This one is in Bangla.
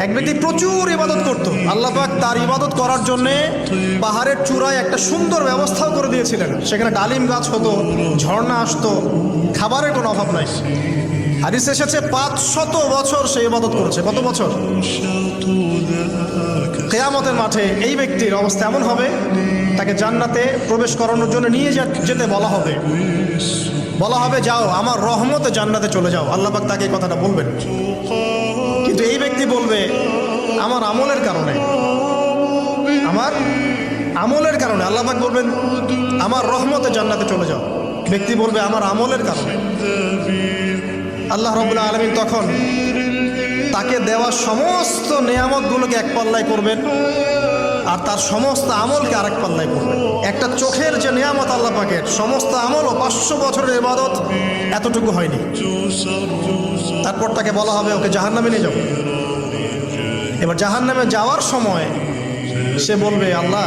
এক ব্যক্তি প্রচুর ইবাদত করত, আল্লাহ পাক তার ইবাদত করার জন্য পাহাড়ের চূড়ায় একটা সুন্দর ব্যবস্থাও করে দিয়েছিলেন। সেখানে ডালিম গাছ হতো, ঝর্ণা আসতো, খাবারের কোনো অভাব নাই। হাদিস এসেছে 500 বছর সে ইবাদত করেছে। কত বছর? কিয়ামতের মাঠে এই ব্যক্তির অবস্থা এমন হবে, তাকে জান্নাতে প্রবেশ করানোর জন্য নিয়ে যেতে বলা হবে যাও আমার রহমতে জান্নাতে চলে যাও। আল্লাহ পাক তাকে এই কথাটা বলবেন, কিন্তু এই ব্যক্তি বলবে আমার আমলের কারণে আল্লাহ পাক বলবেন আমার রহমতে জান্নাতে চলে যাও। ব্যক্তি বলবে আমার আমলের কারণে। আল্লাহ রাব্বুল আলামিন তখন তাকে দেওয়া সমস্ত নেয়ামতগুলোকে এক পাল্লায় করবেন, আর তার সমস্ত আমলকে আরেক পাল্লায় করবেন। একটা চোখের যে নেয়ামত আল্লাহ পাকের, সমস্ত আমল ও 500 বছরের ইবাদত এতটুকু হয়নি। তারপর তাকে বলা হবে ওকে জাহান্নামে নিয়ে যাও। এবার জাহান্নামে যাওয়ার সময় সে বলবে আল্লাহ